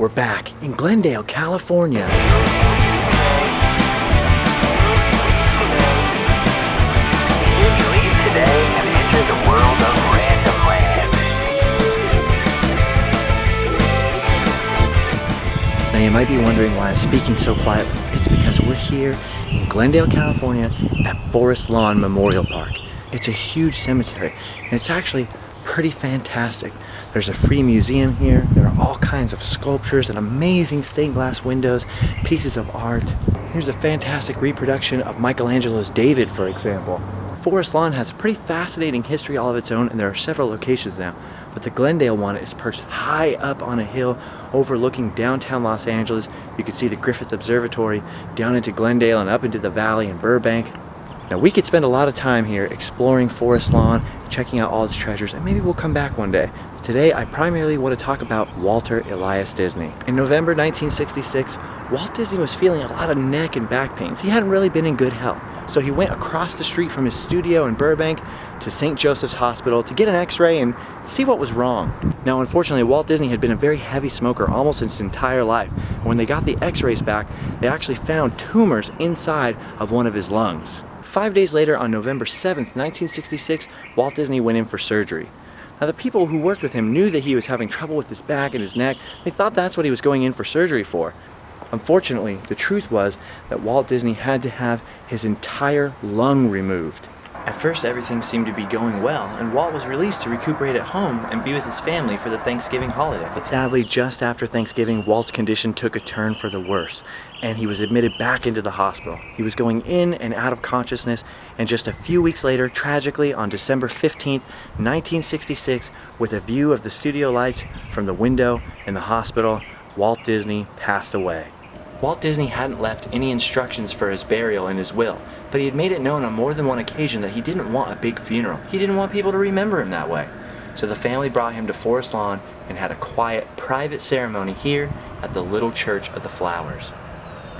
We're back in Glendale, California. Leave today and enter the world of Randomland. Now you might be wondering why I'm speaking so quietly. It's because we're here in Glendale, California at Forest Lawn Memorial Park. It's a huge cemetery and it's actually pretty fantastic. There's a free museum here. There are all kinds of sculptures and amazing stained glass windows, pieces of art. Here's a fantastic reproduction of Michelangelo's David, for example. Forest Lawn has a pretty fascinating history all of its own, and there are several locations now. But the Glendale one is perched high up on a hill overlooking downtown Los Angeles. You can see the Griffith Observatory down into Glendale and up into the valley in Burbank. Now we could spend a lot of time here exploring Forest Lawn, checking out all its treasures, and maybe we'll come back one day. Today I primarily want to talk about Walter Elias Disney. In November 1966, Walt Disney was feeling a lot of neck and back pains. He hadn't really been in good health. So he went across the street from his studio in Burbank to St. Joseph's Hospital to get an x-ray and see what was wrong. Now unfortunately, Walt Disney had been a very heavy smoker almost his entire life. And when they got the x-rays back, they actually found tumors inside of one of his lungs. 5 days later, on November 7th, 1966, Walt Disney went in for surgery. Now the people who worked with him knew that he was having trouble with his back and his neck. They thought that's what he was going in for surgery for. Unfortunately, the truth was that Walt Disney had to have his entire lung removed. At first, everything seemed to be going well, and Walt was released to recuperate at home and be with his family for the Thanksgiving holiday. But sadly, just after Thanksgiving, Walt's condition took a turn for the worse, and he was admitted back into the hospital. He was going in and out of consciousness, and just a few weeks later, tragically, on December 15th, 1966, with a view of the studio lights from the window in the hospital, Walt Disney passed away. Walt Disney hadn't left any instructions for his burial in his will, but he had made it known on more than one occasion that he didn't want a big funeral. He didn't want people to remember him that way. So the family brought him to Forest Lawn and had a quiet, private ceremony here at the Little Church of the Flowers.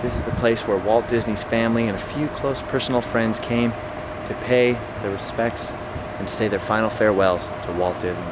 This is the place where Walt Disney's family and a few close personal friends came to pay their respects and to say their final farewells to Walt Disney.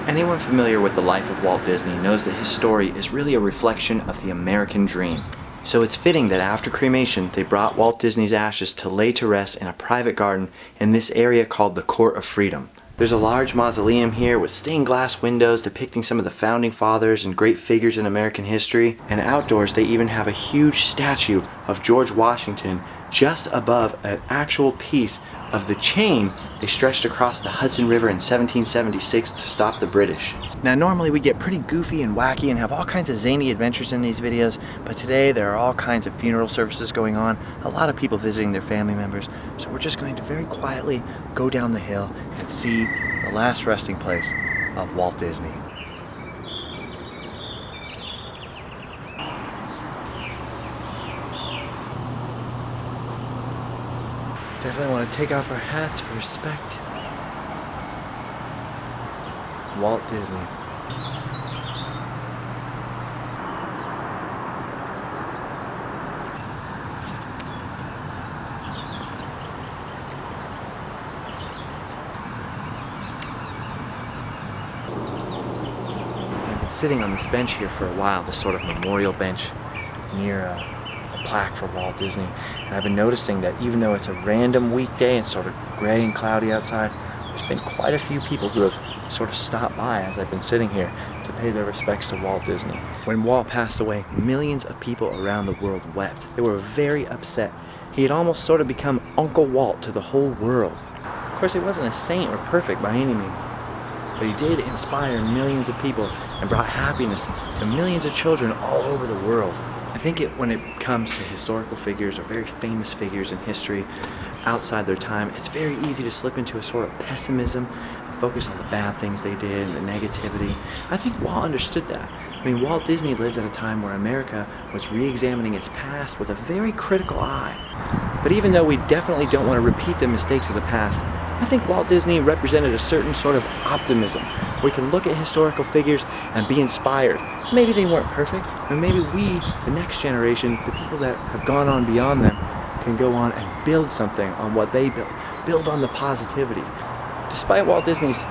Anyone familiar with the life of Walt Disney knows that his story is really a reflection of the American dream. So it's fitting that after cremation, they brought Walt Disney's ashes to lay to rest in a private garden in this area called the Court of Freedom. There's a large mausoleum here with stained glass windows depicting some of the founding fathers and great figures in American history. And outdoors, they even have a huge statue of George Washington just above an actual piece of the chain they stretched across the Hudson River in 1776 to stop the British. Now normally we get pretty goofy and wacky and have all kinds of zany adventures in these videos, but today there are all kinds of funeral services going on, a lot of people visiting their family members, so we're just going to very quietly go down the hill and see the last resting place of Walt Disney. Definitely want to take off our hats for respect. Walt Disney. I've been sitting on this bench here for a while, this sort of memorial bench near a plaque for Walt Disney, and I've been noticing that even though it's a random weekday, it's sort of gray and cloudy outside, there's been quite a few people who have sort of stopped by as I've been sitting here to pay their respects to Walt Disney. When Walt passed away, millions of people around the world wept. They were very upset. He had almost sort of become Uncle Walt to the whole world. Of course, he wasn't a saint or perfect by any means, but he did inspire millions of people and brought happiness to millions of children all over the world. I think when it comes to historical figures or very famous figures in history outside their time, it's very easy to slip into a sort of pessimism and focus on the bad things they did and the negativity. I think Walt understood that. I mean, Walt Disney lived at a time where America was re-examining its past with a very critical eye. But even though we definitely don't want to repeat the mistakes of the past, I think Walt Disney represented a certain sort of optimism. We can look at historical figures and be inspired. Maybe they weren't perfect, and maybe we, the next generation, the people that have gone on beyond them, can go on and build something on what they built, build on the positivity. Despite Walt Disney's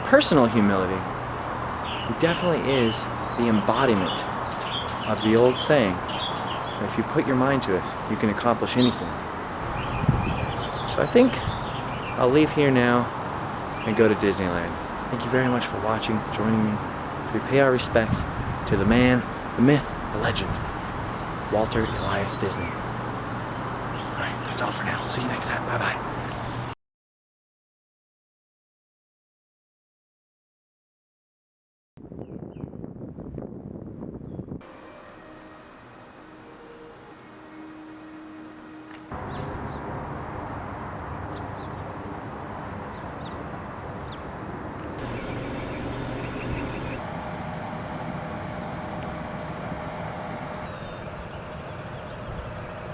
personal humility, he definitely is the embodiment of the old saying that if you put your mind to it, you can accomplish anything. So I think I'll leave here now and go to Disneyland. Thank you very much for watching, joining me. We pay our respects to the man, the myth, the legend, Walter Elias Disney. Alright, that's all for now. See you next time. Bye-bye.